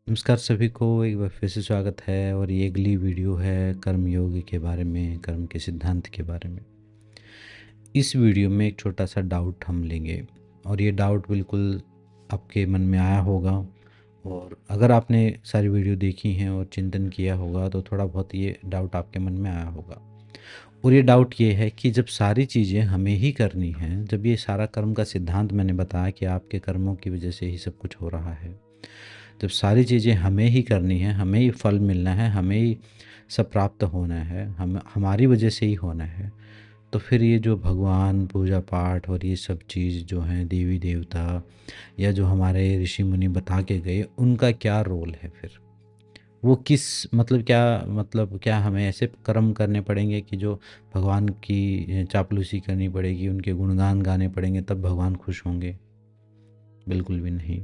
नमस्कार सभी को एक बार फिर से स्वागत है और ये अगली वीडियो है कर्म योग के बारे में, कर्म के सिद्धांत के बारे में। इस वीडियो में एक छोटा सा डाउट हम लेंगे और ये डाउट बिल्कुल आपके मन में आया होगा, और अगर आपने सारी वीडियो देखी हैं और चिंतन किया होगा तो थोड़ा बहुत ये डाउट आपके मन में आया होगा। और ये डाउट ये है कि जब सारी चीज़ें हमें ही करनी हैं, जब ये सारा कर्म का सिद्धांत मैंने बताया कि आपके कर्मों की वजह से ही सब कुछ हो रहा है, जब सारी चीज़ें हमें ही करनी है, हमें ही फल मिलना है, हमें ही सब प्राप्त होना है, हमारी वजह से ही होना है, तो फिर ये जो भगवान, पूजा पाठ और ये सब चीज़ जो हैं, देवी देवता या जो हमारे ऋषि मुनि बता के गए, उनका क्या रोल है फिर? वो किस मतलब क्या हमें ऐसे कर्म करने पड़ेंगे कि जो भगवान की चापलूसी करनी पड़ेगी, उनके गुणगान गाने पड़ेंगे तब भगवान खुश होंगे? बिल्कुल भी नहीं।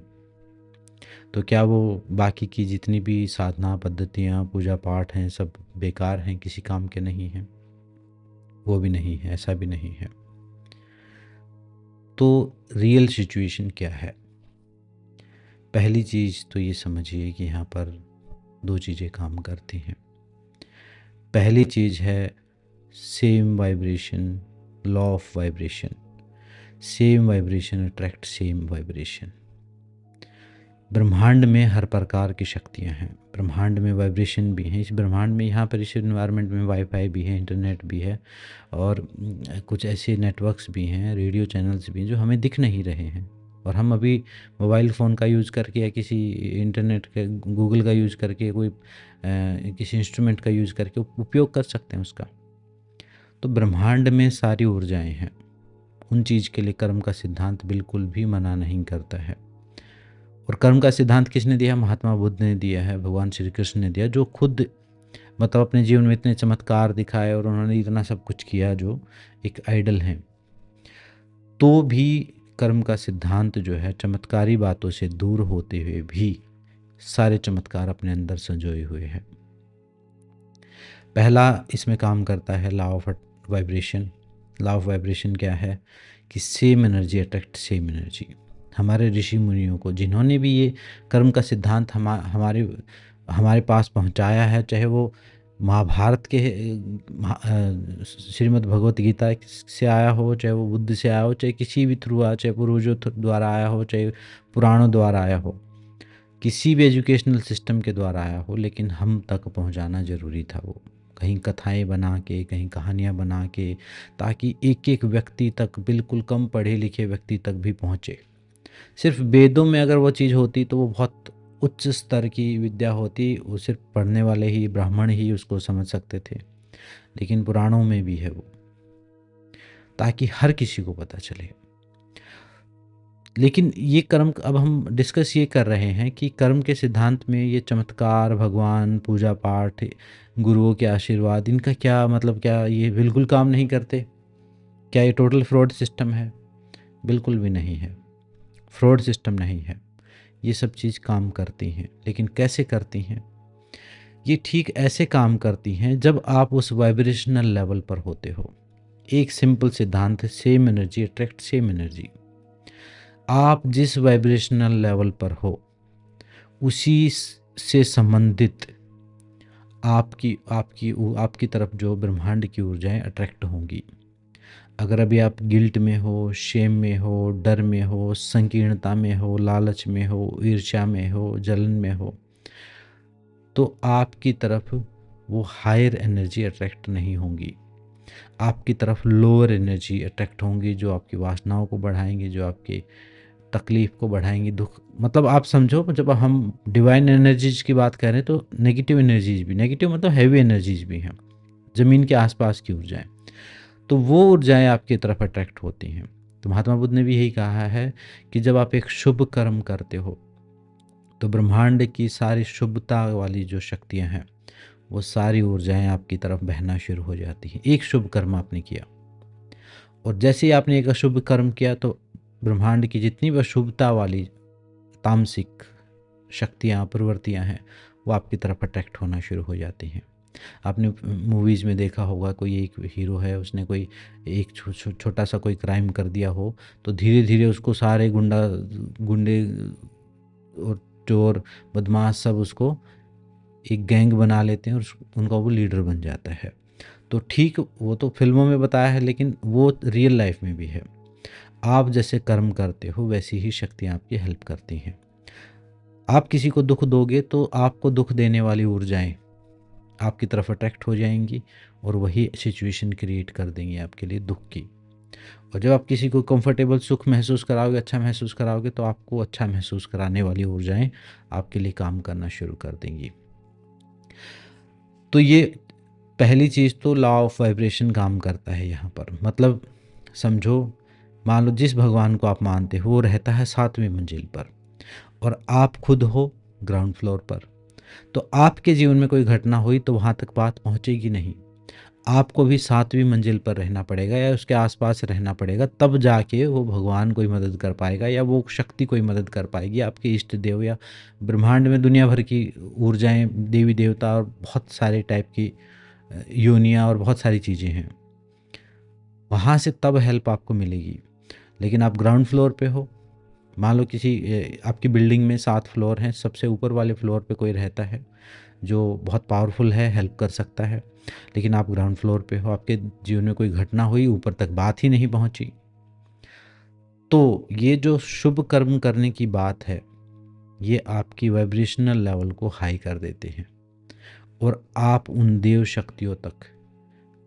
तो क्या वो बाकी की जितनी भी साधना पद्धतियाँ, पूजा पाठ हैं, सब बेकार हैं, किसी काम के नहीं हैं? वो भी नहीं है, ऐसा भी नहीं है। तो रियल सिचुएशन क्या है? पहली चीज़ तो ये समझिए कि यहाँ पर 2 चीज़ें काम करती हैं। पहली चीज़ है same vibration, law of vibration. Same vibration attract same vibration. ब्रह्मांड में हर प्रकार की शक्तियाँ हैं, ब्रह्मांड में वाइब्रेशन भी हैं। इस ब्रह्मांड में, यहाँ पर इस इन्वायरमेंट में वाईफाई भी है, इंटरनेट भी है, और कुछ ऐसे नेटवर्क्स भी हैं, रेडियो चैनल्स भी हैं जो हमें दिख नहीं रहे हैं, और हम अभी मोबाइल फ़ोन का यूज़ करके या किसी इंटरनेट के गूगल का यूज़ करके, कोई किसी इंस्ट्रूमेंट का यूज़ करके उपयोग कर सकते हैं उसका। तो ब्रह्मांड में सारी ऊर्जाएँ हैं। उन चीज़ के लिए कर्म का सिद्धांत बिल्कुल भी मना नहीं करता है। और कर्म का सिद्धांत किसने दिया? महात्मा बुद्ध ने दिया है, भगवान श्री कृष्ण ने दिया, जो खुद अपने जीवन में इतने चमत्कार दिखाए और उन्होंने इतना सब कुछ किया, जो एक आइडल हैं। तो भी कर्म का सिद्धांत जो है, चमत्कारी बातों से दूर होते हुए भी सारे चमत्कार अपने अंदर संजोए हुए हैं। पहला इसमें काम करता है law of vibration. Law of vibration क्या है कि same energy attract same energy. हमारे ऋषि मुनियों को, जिन्होंने भी ये कर्म का सिद्धांत हमारे हमारे पास पहुंचाया है, चाहे वो महाभारत के श्रीमद् भगवत गीता से आया हो, चाहे वो बुद्ध से आया हो, चाहे किसी भी थ्रू आया, चाहे पूर्वजों द्वारा आया हो, चाहे पुराणों द्वारा आया हो, किसी भी एजुकेशनल सिस्टम के द्वारा आया हो, लेकिन हम तक पहुंचाना ज़रूरी था वो, कहीं कथाएं बना के, कहीं कहानियां बना के, ताकि एक एक व्यक्ति तक, बिल्कुल कम पढ़े लिखे व्यक्ति तक भी पहुंचे। सिर्फ वेदों में अगर वो चीज़ होती तो वो बहुत उच्च स्तर की विद्या होती, वो सिर्फ पढ़ने वाले ही, ब्राह्मण ही उसको समझ सकते थे, लेकिन पुराणों में भी है वो, ताकि हर किसी को पता चले। लेकिन ये कर्म, अब हम डिस्कस ये कर रहे हैं कि कर्म के सिद्धांत में ये चमत्कार, भगवान, पूजा पाठ, गुरुओं के आशीर्वाद, इनका क्या मतलब? क्या ये बिल्कुल काम नहीं करते? क्या ये टोटल फ्रॉड सिस्टम है? बिल्कुल भी नहीं है, फ्रॉड सिस्टम नहीं है। ये सब चीज़ काम करती हैं, लेकिन कैसे करती हैं? ये ठीक ऐसे काम करती हैं जब आप उस वाइब्रेशनल लेवल पर होते हो। एक सिंपल सिद्धांत है, same energy attract same energy. आप जिस वाइब्रेशनल लेवल पर हो, उसी से संबंधित आपकी आपकी आपकी तरफ जो ब्रह्मांड की ऊर्जाएं अट्रैक्ट होंगी। अगर अभी आप गिल्ट में हो, शेम में हो, डर में हो, संकीर्णता में हो, लालच में हो, ईर्ष्या में हो, जलन में हो, तो आपकी तरफ वो हायर एनर्जी अट्रैक्ट नहीं होंगी। आपकी तरफ लोअर एनर्जी अट्रैक्ट होंगी, जो आपकी वासनाओं को बढ़ाएंगी, जो आपकी तकलीफ को बढ़ाएंगी, दुख, मतलब आप समझो, जब हम डिवाइन एनर्जीज की बात करें तो नेगेटिव एनर्जीज भी, नेगेटिव मतलब हैवी एनर्जीज भी हैं, ज़मीन के आसपास की ऊर्जाएं, तो वो ऊर्जाएं आपकी तरफ अट्रैक्ट होती हैं। तो महात्मा बुद्ध ने भी यही कहा है कि जब आप एक शुभ कर्म करते हो, तो ब्रह्मांड की सारी शुभता वाली जो शक्तियां हैं, वो सारी ऊर्जाएं आपकी तरफ बहना शुरू हो जाती हैं। एक शुभ कर्म आपने किया, और जैसे ही आपने एक अशुभ कर्म किया, तो ब्रह्मांड की जितनी भी अशुभता वाली तामसिक शक्तियाँ, प्रवृत्तियाँ हैं, वो आपकी तरफ अट्रैक्ट होना शुरू हो जाती हैं। आपने मूवीज़ में देखा होगा, कोई एक हीरो है, उसने कोई एक छोटा सा कोई क्राइम कर दिया हो, तो धीरे धीरे उसको सारे गुंडे और चोर बदमाश सब उसको एक गैंग बना लेते हैं और उनका वो लीडर बन जाता है। तो ठीक, वो तो फिल्मों में बताया है, लेकिन वो रियल लाइफ में भी है। आप जैसे कर्म करते हो वैसी ही शक्तियाँ आपकी हेल्प करती हैं। आप किसी को दुख दोगे तो आपको दुख देने वाली ऊर्जाएं आपकी तरफ अट्रैक्ट हो जाएंगी और वही सिचुएशन क्रिएट कर देंगी आपके लिए दुख की। और जब आप किसी को कंफर्टेबल सुख महसूस कराओगे, अच्छा महसूस कराओगे, तो आपको अच्छा महसूस कराने वाली ऊर्जाएं आपके लिए काम करना शुरू कर देंगी। तो ये पहली चीज़ तो लॉ ऑफ वाइब्रेशन काम करता है यहाँ पर। मतलब समझो, मान लो जिस भगवान को आप मानते हो वो रहता है 7वीं मंजिल पर और आप खुद हो ग्राउंड फ्लोर पर। तो आपके जीवन में कोई घटना हुई तो वहाँ तक बात पहुँचेगी नहीं। आपको भी 7वीं मंजिल पर रहना पड़ेगा या उसके आसपास रहना पड़ेगा, तब जाके वो भगवान कोई मदद कर पाएगा या वो शक्ति कोई मदद कर पाएगी। आपके इष्ट देव या ब्रह्मांड में दुनिया भर की ऊर्जाएं, देवी देवता और बहुत सारे टाइप की योनियाँ और बहुत सारी चीज़ें हैं, वहाँ से तब हेल्प आपको मिलेगी। लेकिन आप ग्राउंड फ्लोर पे हो, मान लो किसी आपकी बिल्डिंग में 7 फ्लोर हैं, सबसे ऊपर वाले फ्लोर पे कोई रहता है जो बहुत पावरफुल है, हेल्प कर सकता है, लेकिन आप ग्राउंड फ्लोर पे हो, आपके जीवन में कोई घटना हुई, ऊपर तक बात ही नहीं पहुंची। तो ये जो शुभ कर्म करने की बात है, ये आपकी वाइब्रेशनल लेवल को हाई कर देते हैं और आप उन देव शक्तियों तक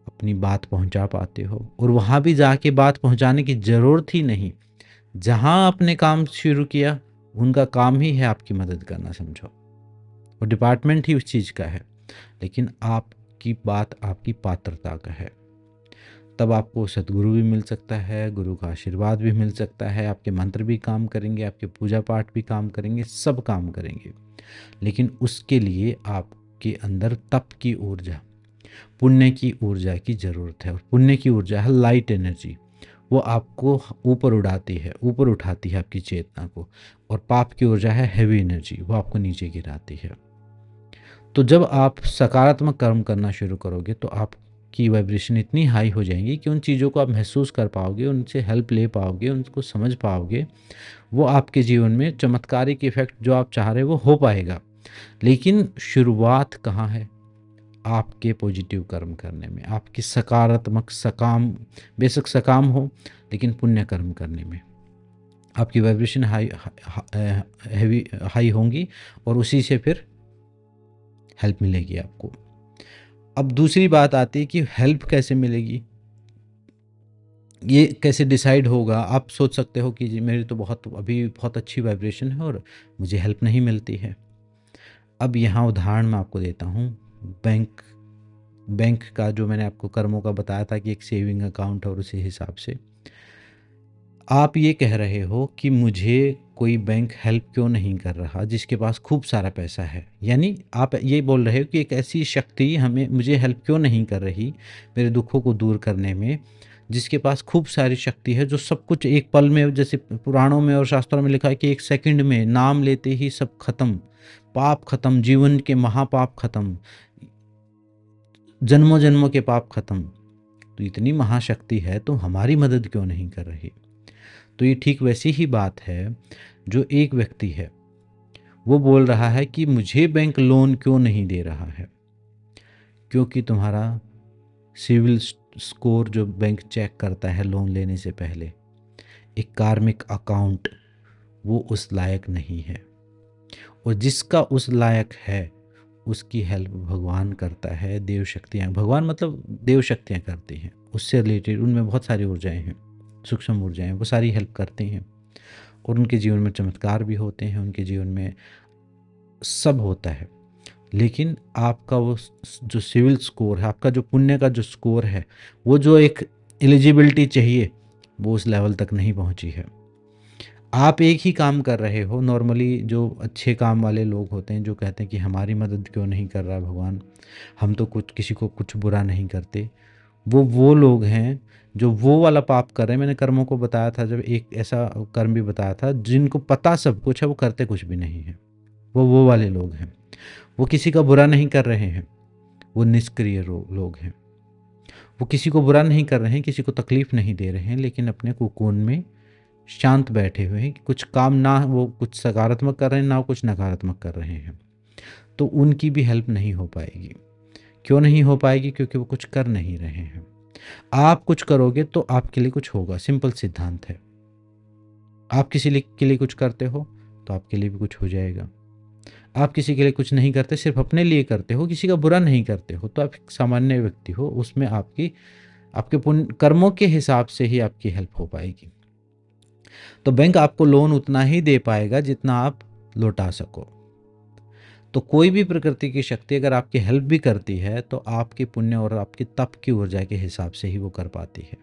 अपनी बात पहुंचा पाते हो। और वहाँ भी जाके बात पहुंचाने की ज़रूरत ही नहीं, जहाँ आपने काम शुरू किया उनका काम ही है आपकी मदद करना, समझो, और डिपार्टमेंट ही उस चीज़ का है, लेकिन आपकी बात आपकी पात्रता का है। तब आपको सद्गुरु भी मिल सकता है, गुरु का आशीर्वाद भी मिल सकता है, आपके मंत्र भी काम करेंगे, आपके पूजा पाठ भी काम करेंगे, सब काम करेंगे। लेकिन उसके लिए आपके अंदर तप की ऊर्जा, पुण्य की ऊर्जा की ज़रूरत है। और पुण्य की ऊर्जा है लाइट एनर्जी, वो आपको ऊपर उड़ाती है, ऊपर उठाती है आपकी चेतना को। और पाप की ऊर्जा है हैवी एनर्जी, वो आपको नीचे गिराती है। तो जब आप सकारात्मक कर्म करना शुरू करोगे तो आपकी वाइब्रेशन इतनी हाई हो जाएंगी कि उन चीज़ों को आप महसूस कर पाओगे, उनसे हेल्प ले पाओगे, उनको समझ पाओगे। वो आपके जीवन में चमत्कारिक इफेक्ट जो आप चाह रहे हो वो हो पाएगा। लेकिन शुरुआत कहाँ है? आपके पॉजिटिव कर्म करने में, आपकी सकारात्मक सकाम, बेशक सकाम हो लेकिन पुण्य कर्म करने में आपकी वाइब्रेशन हैवी हाई होंगी और उसी से फिर हेल्प मिलेगी आपको। अब दूसरी बात आती है कि हेल्प कैसे मिलेगी, ये कैसे डिसाइड होगा। आप सोच सकते हो कि जी मेरी तो अभी बहुत अच्छी वाइब्रेशन है और मुझे हेल्प नहीं मिलती है। अब यहाँ उदाहरण मैं आपको देता हूँ। बैंक का जो मैंने आपको कर्मों का बताया था कि एक सेविंग अकाउंट और उसी हिसाब से आप ये कह रहे हो कि मुझे कोई बैंक हेल्प क्यों नहीं कर रहा जिसके पास खूब सारा पैसा है। यानी आप ये बोल रहे हो कि एक ऐसी शक्ति मुझे हेल्प क्यों नहीं कर रही मेरे दुखों को दूर करने में, जिसके पास खूब सारी शक्ति है, जो सब कुछ एक पल में, जैसे पुराणों में और शास्त्रों में लिखा है कि एक सेकंड में नाम लेते ही सब खत्म, पाप खत्म, जीवन के महापाप खत्म, जन्मों जन्मों के पाप खत्म। तो इतनी महाशक्ति है तो हमारी मदद क्यों नहीं कर रही? तो ये ठीक वैसी ही बात है जो एक व्यक्ति है वो बोल रहा है कि मुझे बैंक लोन क्यों नहीं दे रहा है, क्योंकि तुम्हारा सिविल स्कोर जो बैंक चेक करता है लोन लेने से पहले, एक कार्मिक अकाउंट, वो उस लायक नहीं है। और जिसका उस लायक है उसकी हेल्प भगवान करता है, देव शक्तियाँ, भगवान मतलब देव शक्तियाँ करती हैं, उससे रिलेटेड उनमें बहुत सारी ऊर्जाएं हैं, सूक्ष्म ऊर्जाएं, वो सारी हेल्प करती हैं और उनके जीवन में चमत्कार भी होते हैं, उनके जीवन में सब होता है। लेकिन आपका वो जो सिविल स्कोर है, आपका जो पुण्य का जो स्कोर है, वो जो एक एलिजिबिलिटी चाहिए वो उस लेवल तक नहीं पहुंची है। आप एक ही काम कर रहे हो। नॉर्मली जो अच्छे काम वाले लोग होते हैं जो कहते हैं कि हमारी मदद क्यों नहीं कर रहा भगवान, हम तो किसी को कुछ बुरा नहीं करते, वो लोग हैं जो वो वाला पाप कर रहे हैं। मैंने कर्मों को बताया था, जब एक ऐसा कर्म भी बताया था जिनको पता सब कुछ है वो करते कुछ भी नहीं है, वो वाले लोग हैं। वो किसी का बुरा नहीं कर रहे हैं, वो निष्क्रिय लोग हैं। वो किसी को बुरा नहीं कर रहे हैं, किसी को तकलीफ नहीं दे रहे हैं, लेकिन अपने कुकून में शांत बैठे हुए हैं कि कुछ काम ना वो कुछ सकारात्मक कर रहे हैं, ना वो कुछ नकारात्मक कर रहे हैं, तो उनकी भी हेल्प नहीं हो पाएगी। क्यों नहीं हो पाएगी? क्योंकि वो कुछ कर नहीं रहे हैं। आप कुछ करोगे तो आपके लिए कुछ होगा, सिंपल सिद्धांत है। आप किसी के लिए कुछ करते हो तो आपके लिए भी कुछ हो जाएगा। आप किसी के लिए कुछ नहीं करते, सिर्फ अपने लिए करते हो, किसी का बुरा नहीं करते हो, तो आप एक सामान्य व्यक्ति हो। उसमें आपके पुण्य कर्मों के हिसाब से ही आपकी हेल्प हो पाएगी। तो बैंक आपको लोन उतना ही दे पाएगा जितना आप लौटा सको। तो कोई भी प्रकृति की शक्ति अगर आपकी हेल्प भी करती है तो आपके पुण्य और आपकी तप की ऊर्जा के हिसाब से ही वो कर पाती है,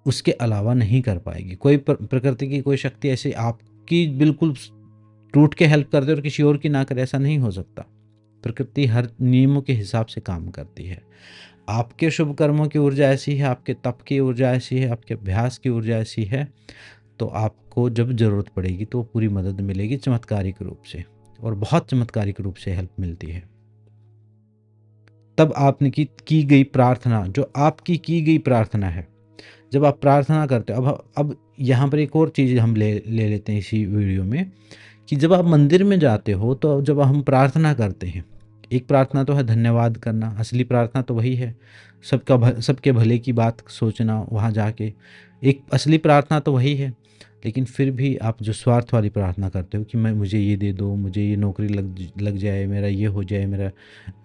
उसके अलावा नहीं कर पाएगी। कोई प्रकृति की कोई शक्ति ऐसे आपकी बिल्कुल टूट के हेल्प कर दे और किसी और की ना करे, ऐसा नहीं हो सकता। प्रकृति हर नियमों के हिसाब से काम करती है। आपके शुभ कर्मों की ऊर्जा ऐसी है, आपके तप की ऊर्जा ऐसी है, आपके अभ्यास की ऊर्जा ऐसी है, तो आपको जब ज़रूरत पड़ेगी तो पूरी मदद मिलेगी चमत्कारिक रूप से, और बहुत चमत्कारिक रूप से हेल्प मिलती है। तब आपने की गई प्रार्थना, जो आपकी की गई प्रार्थना है, जब आप प्रार्थना करते हो, अब यहाँ पर एक और चीज़ हम ले लेते हैं इसी वीडियो में, कि जब आप मंदिर में जाते हो तो जब हम प्रार्थना करते हैं, एक प्रार्थना तो है धन्यवाद करना, असली प्रार्थना तो वही है, सबके भले की बात सोचना वहाँ जाके, एक असली प्रार्थना तो वही है। लेकिन फिर भी आप जो स्वार्थ वाली प्रार्थना करते हो कि मुझे ये दे दो, मुझे ये नौकरी लग जाए, मेरा ये हो जाए, मेरा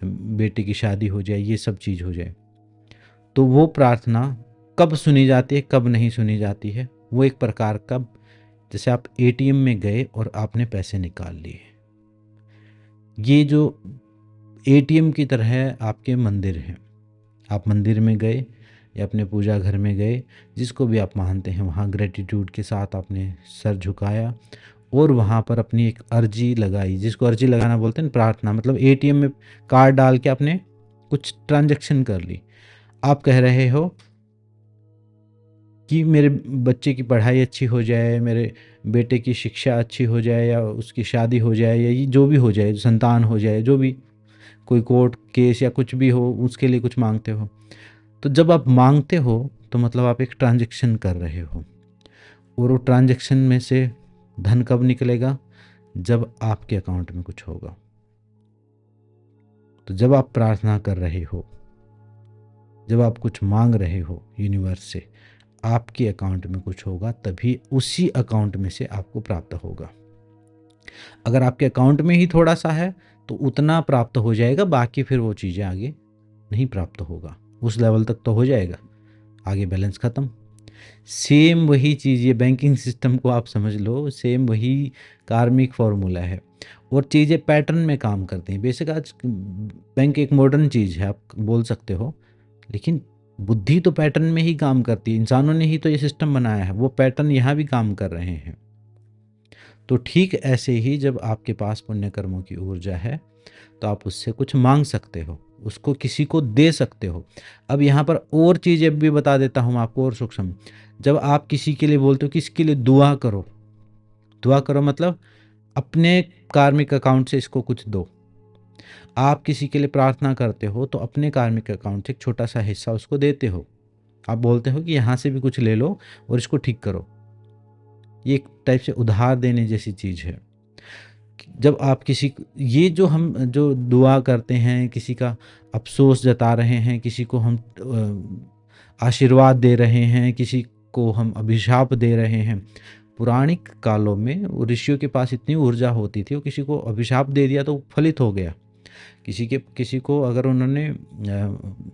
बेटे की शादी हो जाए, ये सब चीज़ हो जाए, तो वो प्रार्थना कब सुनी जाती है, कब नहीं सुनी जाती है? वो एक प्रकार का, जैसे आप एटीएम में गए और आपने पैसे निकाल लिए, ये जो एटीएम की तरह आपके मंदिर हैं। आप मंदिर में गए या अपने पूजा घर में गए, जिसको भी आप मानते हैं, वहाँ ग्रेटिट्यूड के साथ आपने सर झुकाया और वहाँ पर अपनी एक अर्जी लगाई, जिसको अर्जी लगाना बोलते हैं, प्रार्थना, मतलब एटीएम में कार्ड डाल के आपने कुछ ट्रांजैक्शन कर ली। आप कह रहे हो कि मेरे बच्चे की पढ़ाई अच्छी हो जाए, मेरे बेटे की शिक्षा अच्छी हो जाए, या उसकी शादी हो जाए, या ये जो भी हो जाए, संतान हो जाए, जो भी, कोई कोर्ट केस या कुछ भी हो, उसके लिए कुछ मांगते हो। तो जब आप मांगते हो तो मतलब आप एक ट्रांजैक्शन कर रहे हो, और वो ट्रांजैक्शन में से धन कब निकलेगा? जब आपके अकाउंट में कुछ होगा। तो जब आप प्रार्थना कर रहे हो, जब आप कुछ मांग रहे हो यूनिवर्स से, आपके अकाउंट में कुछ होगा, तभी उसी अकाउंट में से आपको प्राप्त होगा। अगर आपके अकाउंट में ही थोड़ा सा है तो उतना प्राप्त हो जाएगा, बाकी फिर वो चीज़ें आगे नहीं प्राप्त होगा। उस लेवल तक तो हो जाएगा, आगे बैलेंस ख़त्म। सेम वही चीज़, ये बैंकिंग सिस्टम को आप समझ लो, सेम वही कार्मिक फॉर्मूला है, और चीज़ें पैटर्न में काम करती हैं। बेसिक आज बैंक एक मॉडर्न चीज़ है, आप बोल सकते हो, लेकिन बुद्धि तो पैटर्न में ही काम करती है। इंसानों ने ही तो ये सिस्टम बनाया है, वो पैटर्न यहाँ भी काम कर रहे हैं। तो ठीक ऐसे ही जब आपके पास पुण्य कर्मों की ऊर्जा है तो आप उससे कुछ मांग सकते हो, उसको किसी को दे सकते हो। अब यहाँ पर और चीज़ें भी बता देता हूँ आपको और सूक्ष्म। जब आप किसी के लिए बोलते हो कि इसके लिए दुआ करो, दुआ करो मतलब अपने कार्मिक अकाउंट से इसको कुछ दो। आप किसी के लिए प्रार्थना करते हो तो अपने कार्मिक अकाउंट से एक छोटा सा हिस्सा उसको देते हो। आप बोलते हो कि यहाँ से भी कुछ ले लो और इसको ठीक करो। ये एक टाइप से उधार देने जैसी चीज़ है। जब आप ये जो हम जो दुआ करते हैं, किसी का अफ़सोस जता रहे हैं, किसी को हम आशीर्वाद दे रहे हैं, किसी को हम अभिशाप दे रहे हैं। पुराणिक कालों में ऋषियों के पास इतनी ऊर्जा होती थी, वो किसी को अभिशाप दे दिया तो फलित हो गया। किसी को अगर उन्होंने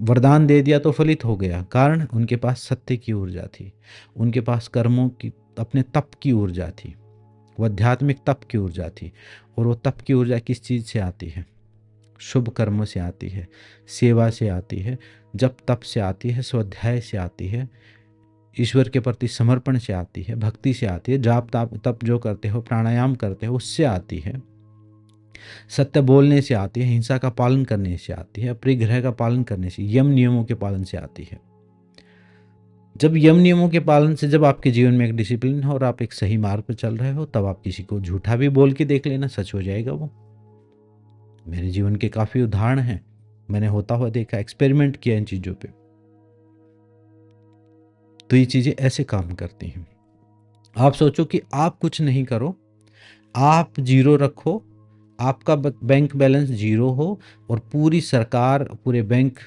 वरदान दे दिया तो फलित हो गया। कारण उनके पास सत्य की ऊर्जा थी, उनके पास कर्मों की, अपने तप की ऊर्जा थी, वो आध्यात्मिक तप की ऊर्जा थी। और वो तप की ऊर्जा किस चीज़ से आती है? शुभ कर्मों से आती है, सेवा से आती है, जप तप से आती है, स्वाध्याय से आती है, ईश्वर के प्रति समर्पण से आती है, भक्ति से आती है, जाप तप जो करते हो, प्राणायाम करते हो, उससे आती है, सत्य बोलने से आती है, हिंसा का पालन करने से आती है, अपरिग्रह का पालन करने से, यम नियमों के पालन से आती है। जब यम नियमों के पालन से, जब आपके जीवन में एक डिसिप्लिन है और आप एक सही मार्ग पर चल रहे हो, तब आप किसी को झूठा भी बोल के देख लेना, सच हो जाएगा वो। मेरे जीवन के काफ़ी उदाहरण हैं, मैंने होता हुआ देखा, एक्सपेरिमेंट किया इन चीज़ों पे। तो ये चीज़ें ऐसे काम करती हैं। आप सोचो कि आप कुछ नहीं करो, आप ज़ीरो रखो, आपका बैंक बैलेंस ज़ीरो हो और पूरी सरकार, पूरे बैंक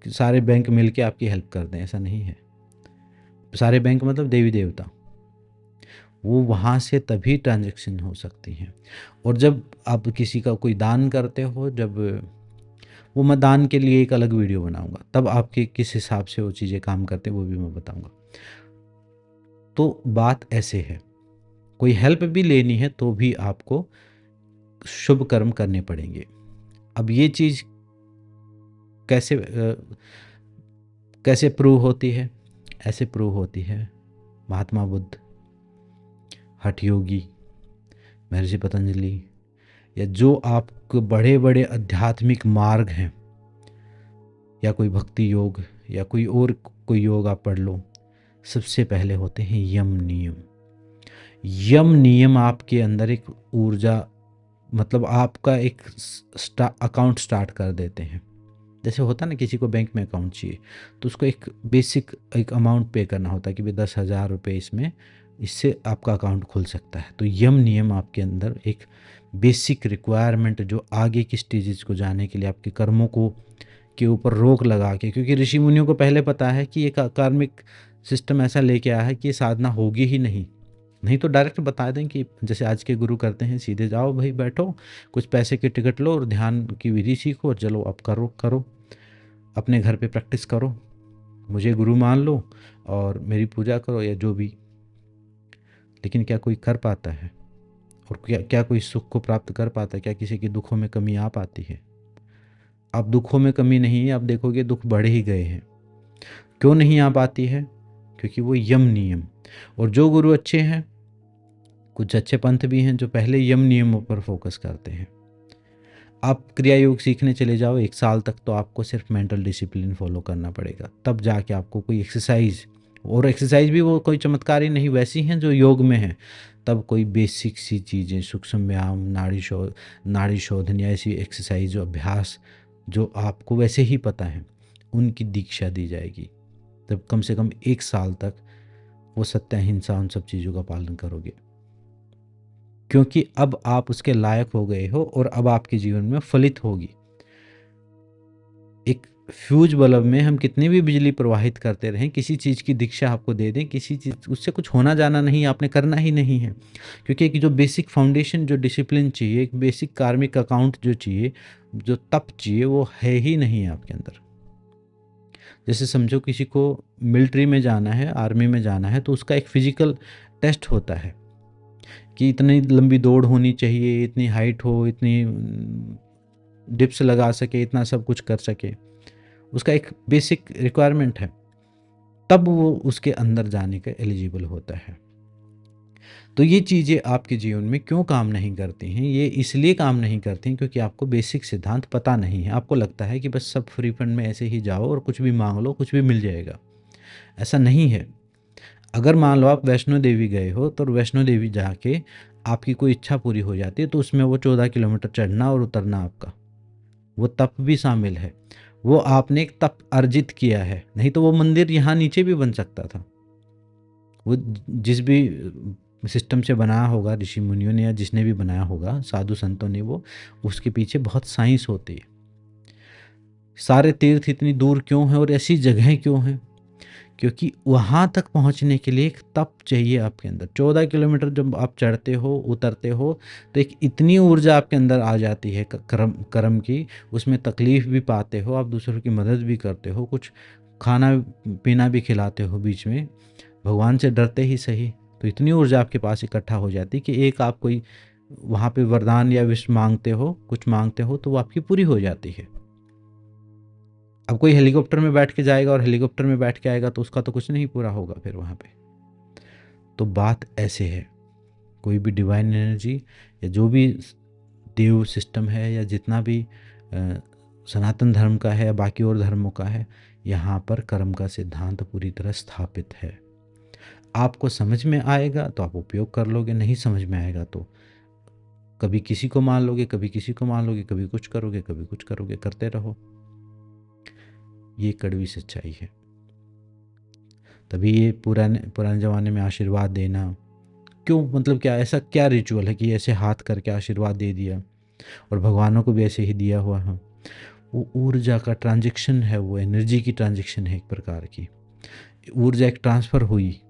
सारे बैंक मिलके आपकी हेल्प कर दें, ऐसा नहीं है। सारे बैंक मतलब देवी देवता, वो वहाँ से तभी ट्रांजैक्शन हो सकती हैं। और जब आप किसी का कोई दान करते हो, जब वो मैं दान के लिए एक अलग वीडियो बनाऊंगा, तब आपके किस हिसाब से वो चीज़ें काम करते हैं वो भी मैं बताऊंगा। तो बात ऐसे है, कोई हेल्प भी लेनी है तो भी आपको शुभ कर्म करने पड़ेंगे। अब ये चीज़ कैसे प्रूव होती है? ऐसे प्रूव होती है, महात्मा बुद्ध, हठ योगी, महर्षि पतंजलि, या जो आपके बड़े बड़े आध्यात्मिक मार्ग हैं, या कोई भक्ति योग या कोई योग आप पढ़ लो, सबसे पहले होते हैं यम नियम। यम नियम आपके अंदर एक ऊर्जा, मतलब आपका एक अकाउंट स्टार्ट कर देते हैं। जैसे होता ना, किसी को बैंक में अकाउंट चाहिए तो उसको एक बेसिक एक अमाउंट पे करना होता है कि भाई 10,000 रुपये इससे आपका अकाउंट खुल सकता है। तो यम नियम आपके अंदर एक बेसिक रिक्वायरमेंट, जो आगे की स्टेजेस को जाने के लिए आपके कर्मों को के ऊपर रोक लगा के, क्योंकि ऋषि मुनियों को पहले पता है कि ये कार्मिक सिस्टम ऐसा लेके आया है कि ये साधना होगी ही नहीं तो डायरेक्ट बता दें कि जैसे आज के गुरु करते हैं, सीधे जाओ भाई बैठो, कुछ पैसे की टिकट लो और ध्यान की विधि सीखो और चलो अब करो अपने घर पे प्रैक्टिस करो, मुझे गुरु मान लो और मेरी पूजा करो या जो भी। लेकिन क्या कोई कर पाता है? और क्या कोई सुख को प्राप्त कर पाता है? क्या किसी के दुखों में कमी आ पाती है? अब दुखों में कमी नहीं है, आप देखोगे दुख बढ़ ही गए हैं। क्यों नहीं आ पाती है? क्योंकि वो यम नियम। और जो गुरु अच्छे हैं, कुछ अच्छे पंथ भी हैं जो पहले यम नियमों पर फोकस करते हैं। आप क्रिया योग सीखने चले जाओ 1 साल तक, तो आपको सिर्फ मेंटल डिसिप्लिन फॉलो करना पड़ेगा, तब जाके आपको कोई एक्सरसाइज, और एक्सरसाइज भी वो कोई चमत्कारी नहीं, वैसी हैं जो योग में है। तब कोई बेसिक सी चीज़ें, सूक्ष्म व्यायाम, नाड़ी शोधन या ऐसी एक्सरसाइज, जो अभ्यास जो आपको वैसे ही पता है, उनकी दीक्षा दी जाएगी। तब कम से कम 1 साल तक वो सत्य, अहिंसा, उन सब चीज़ों का पालन करोगे, क्योंकि अब आप उसके लायक हो गए हो और अब आपके जीवन में फलित होगी। एक फ्यूज बल्ब में हम कितनी भी बिजली प्रवाहित करते रहें, किसी चीज़ की दीक्षा आपको दे दें, किसी चीज़ उससे कुछ होना जाना नहीं, आपने करना ही नहीं है। क्योंकि एक जो बेसिक फाउंडेशन, जो डिसिप्लिन चाहिए, एक बेसिक कार्मिक अकाउंट जो चाहिए, जो तप चाहिए, वो है ही नहीं आपके अंदर। जैसे समझो किसी को मिलिट्री में जाना है, आर्मी में जाना है, तो उसका एक फिजिकल टेस्ट होता है कि इतनी लंबी दौड़ होनी चाहिए, इतनी हाइट हो, इतनी डिप्स लगा सके, इतना सब कुछ कर सके, उसका एक बेसिक रिक्वायरमेंट है, तब वो उसके अंदर जाने का एलिजिबल होता है। तो ये चीज़ें आपके जीवन में क्यों काम नहीं करती हैं? ये इसलिए काम नहीं करती हैं क्योंकि आपको बेसिक सिद्धांत पता नहीं है। आपको लगता है कि बस सब फ्री फंड में ऐसे ही जाओ और कुछ भी मांग लो, कुछ भी मिल जाएगा। ऐसा नहीं है। अगर मान लो आप वैष्णो देवी गए हो, तो वैष्णो देवी जाके आपकी कोई इच्छा पूरी हो जाती है, तो उसमें वो 14 किलोमीटर चढ़ना और उतरना, आपका वो तप भी शामिल है। वो आपने एक तप अर्जित किया है, नहीं तो वो मंदिर यहाँ नीचे भी बन सकता था। वो जिस भी सिस्टम से बनाया होगा ऋषि मुनियों ने, या जिसने भी बनाया होगा, साधु संतों ने, वो उसके पीछे बहुत साइंस होती है। सारे तीर्थ इतनी दूर क्यों हैं और ऐसी जगहें क्यों हैं? क्योंकि वहाँ तक पहुँचने के लिए एक तप चाहिए आपके अंदर। 14 किलोमीटर जब आप चढ़ते हो, उतरते हो, तो एक इतनी ऊर्जा आपके अंदर आ जाती है कर्म की, उसमें तकलीफ़ भी पाते हो, आप दूसरों की मदद भी करते हो, कुछ खाना पीना भी खिलाते हो बीच में, भगवान से डरते ही सही। तो इतनी ऊर्जा आपके पास इकट्ठा हो जाती है कि एक आप कोई वहाँ पे वरदान या विश मांगते हो, कुछ मांगते हो, तो वो आपकी पूरी हो जाती है। अब कोई हेलीकॉप्टर में बैठ के जाएगा और हेलीकॉप्टर में बैठ के आएगा, तो उसका तो कुछ नहीं पूरा होगा फिर वहाँ पे। तो बात ऐसे है, कोई भी डिवाइन एनर्जी या जो भी देव सिस्टम है, या जितना भी सनातन धर्म का है या बाकी और धर्मों का है, यहाँ पर कर्म का सिद्धांत पूरी तरह स्थापित है। आपको समझ में आएगा तो आप उपयोग कर लोगे, नहीं समझ में आएगा तो कभी किसी को मान लोगे, कभी किसी को मान लोगे, कभी कुछ करोगे, कभी कुछ करोगे, करते रहो। ये कड़वी सच्चाई है। तभी ये पुराने पुराने ज़माने में आशीर्वाद देना, क्यों, मतलब क्या ऐसा क्या रिचुअल है कि ऐसे हाथ करके आशीर्वाद दे दिया, और भगवानों को भी ऐसे ही दिया हुआ है। वो ऊर्जा का ट्रांजैक्शन है, वो एनर्जी की ट्रांजैक्शन है, एक प्रकार की ऊर्जा एक ट्रांसफ़र हुई।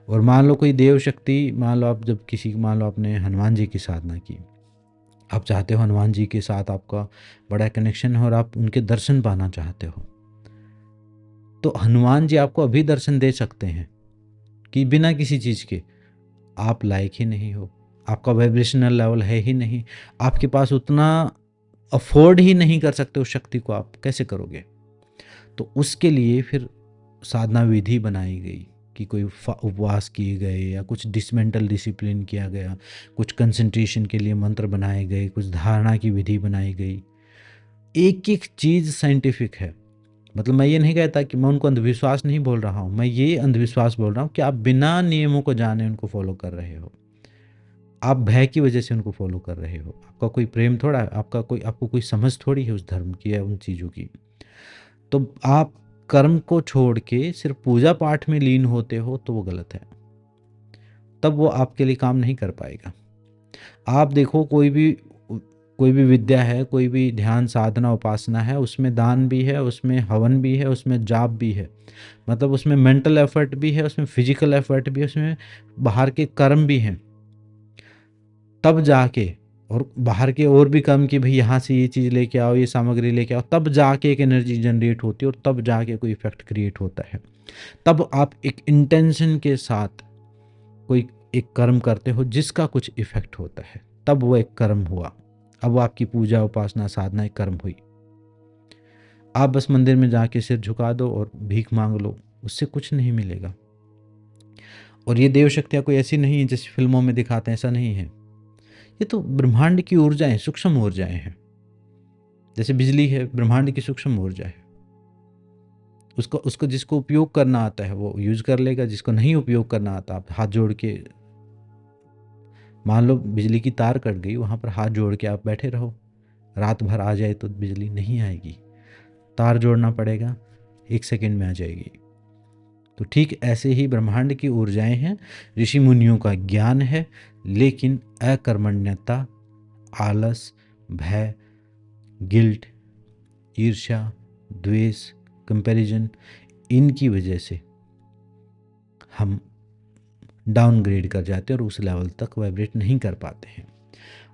और मान लो कोई देव शक्ति, मान लो आप जब किसी, मान लो आपने हनुमान जी की साधना की, आप चाहते हो हनुमान जी के साथ आपका बड़ा कनेक्शन है और आप उनके दर्शन पाना चाहते हो, तो हनुमान जी आपको अभी दर्शन दे सकते हैं कि बिना किसी चीज़ के आप लायक ही नहीं हो, आपका वाइब्रेशनल लेवल है ही नहीं, आपके पास उतना अफोर्ड ही नहीं कर सकते उस शक्ति को, आप कैसे करोगे। तो उसके लिए फिर साधना विधि बनाई गई कि कोई उपवास किए गए, या कुछ डिसमेंटल डिसिप्लिन किया गया, कुछ कंसंट्रेशन के लिए मंत्र बनाए गए, कुछ धारणा की विधि बनाई गई। एक एक चीज़ साइंटिफिक है। मतलब मैं ये नहीं कहता कि मैं उनको अंधविश्वास नहीं बोल रहा हूँ, मैं ये अंधविश्वास बोल रहा हूँ कि आप बिना नियमों को जाने उनको फॉलो कर रहे हो, आप भय की वजह से उनको फॉलो कर रहे हो। आपका कोई प्रेम थोड़ा है, आपको कोई समझ थोड़ी है उस धर्म की या उन चीज़ों की। तो आप कर्म को छोड़ के सिर्फ पूजा पाठ में लीन होते हो तो वो गलत है, तब वो आपके लिए काम नहीं कर पाएगा। आप देखो कोई भी विद्या है, कोई भी ध्यान साधना उपासना है, उसमें दान भी है, उसमें हवन भी है, उसमें जाप भी है, मतलब उसमें मेंटल एफर्ट भी है, उसमें फिजिकल एफर्ट भी है, उसमें बाहर के कर्म भी हैं। तब जाके, और बाहर के और भी कर्म कि भाई यहाँ से ये चीज़ लेके आओ, ये सामग्री लेके आओ, तब जाके एक एनर्जी जनरेट होती है और तब जाके कोई इफेक्ट क्रिएट होता है। तब आप एक इंटेंशन के साथ कोई एक कर्म करते हो जिसका कुछ इफेक्ट होता है, तब वो एक कर्म हुआ। अब आपकी पूजा उपासना साधना एक कर्म हुई। आप बस मंदिर में जाके सिर झुका दो और भीख मांग लो, उससे कुछ नहीं मिलेगा। और ये देव शक्तियाँ कोई ऐसी नहीं है जैसे फिल्मों में दिखाते हैं, ऐसा नहीं है। ये तो ब्रह्मांड की ऊर्जाएं, सूक्ष्म ऊर्जाएं हैं। जैसे बिजली है, ब्रह्मांड की सूक्ष्म ऊर्जा है। उसको उसको जिसको उपयोग करना आता है वो यूज कर लेगा, जिसको नहीं उपयोग करना आता, आप हाथ जोड़ के, मान लो बिजली की तार कट गई, वहाँ पर हाथ जोड़ के आप बैठे रहो, रात भर आ जाए तो बिजली नहीं आएगी, तार जोड़ना पड़ेगा, 1 सेकंड में आ जाएगी। तो ठीक ऐसे ही ब्रह्मांड की ऊर्जाएं हैं, ऋषि मुनियों का ज्ञान है, लेकिन अकर्मण्यता, आलस, भय, गिल्ट, ईर्ष्या, द्वेष, कंपैरिजन, इनकी वजह से हम डाउनग्रेड कर जाते हैं और उस लेवल तक वाइब्रेट नहीं कर पाते हैं।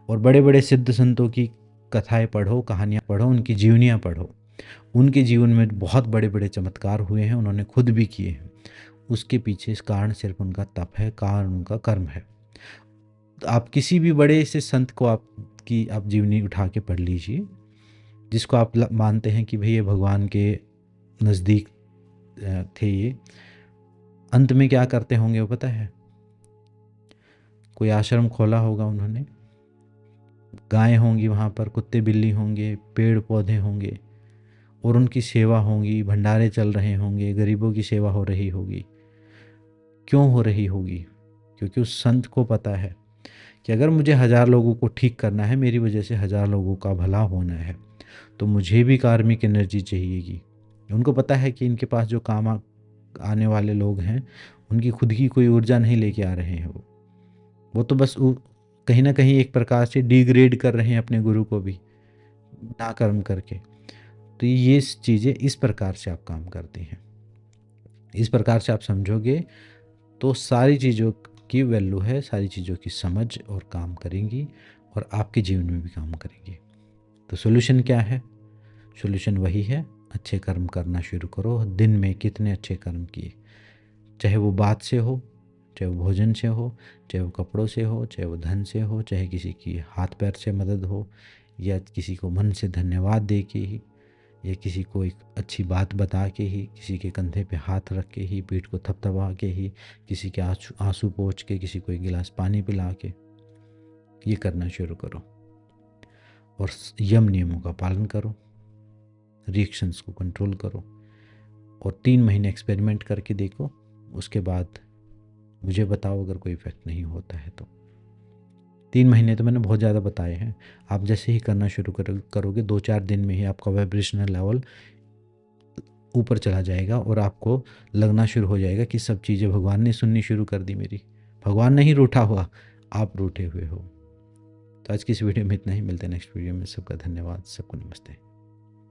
और बड़े बड़े सिद्ध संतों की कथाएं पढ़ो, कहानियाँ पढ़ो, उनकी जीवनियाँ पढ़ो, उनके जीवन में बहुत बड़े बड़े चमत्कार हुए हैं, उन्होंने खुद भी किए हैं। उसके पीछे इस कारण सिर्फ उनका तप है, कारण उनका कर्म है। तो आप किसी भी बड़े से संत को आप जीवनी उठा के पढ़ लीजिए, जिसको आप मानते हैं कि भाई ये भगवान के नज़दीक थे, ये अंत में क्या करते होंगे वो पता है? कोई आश्रम खोला होगा उन्होंने, गायें होंगी वहाँ पर, कुत्ते बिल्ली होंगे, पेड़ पौधे होंगे, और उनकी सेवा होंगी, भंडारे चल रहे होंगे, गरीबों की सेवा हो रही होगी। क्यों हो रही होगी? क्योंकि उस संत को पता है कि अगर मुझे 1000 लोगों को ठीक करना है, मेरी वजह से 1000 लोगों का भला होना है, तो मुझे भी कार्मिक एनर्जी चाहिएगी। उनको पता है कि इनके पास जो काम आने वाले लोग हैं, उनकी खुद की कोई ऊर्जा नहीं लेके आ रहे हैं। वो तो बस कहीं ना कहीं एक प्रकार से डिग्रेड कर रहे हैं अपने गुरु को भी, ना कर्म करके। तो ये चीज़ें इस प्रकार से आप काम करते हैं, इस प्रकार से आप समझोगे तो सारी चीज़ों की वैल्यू है, सारी चीज़ों की समझ और काम करेंगी, और आपके जीवन में भी काम करेंगी। तो सॉल्यूशन क्या है? सॉल्यूशन वही है, अच्छे कर्म करना शुरू करो। दिन में कितने अच्छे कर्म किए, चाहे वो बात से हो, चाहे वो भोजन से हो, चाहे वो कपड़ों से हो, चाहे वो धन से हो, चाहे किसी की हाथ पैर से मदद हो, या किसी को मन से धन्यवाद दे के ही, या किसी को एक अच्छी बात बता के ही, किसी के कंधे पे हाथ रख के ही, पीठ को थपथपा के ही, किसी के आंसू पोंछ के, किसी को एक गिलास पानी पिला के, ये करना शुरू करो। और यम नियमों का पालन करो, रिएक्शंस को कंट्रोल करो, और 3 महीने एक्सपेरिमेंट करके देखो। उसके बाद मुझे बताओ अगर कोई इफेक्ट नहीं होता है तो। 3 महीने तो मैंने बहुत ज़्यादा बताए हैं। आप जैसे ही करना शुरू करोगे, 2-4 दिन में ही आपका वाइब्रेशनल लेवल ऊपर चला जाएगा और आपको लगना शुरू हो जाएगा कि सब चीज़ें भगवान ने सुननी शुरू कर दी मेरी। भगवान नहीं रूठा हुआ, आप रूठे हुए हो। तो आज की इस वीडियो में इतना ही, मिलते हैं नेक्स्ट वीडियो में। सबका धन्यवाद, सबको नमस्ते।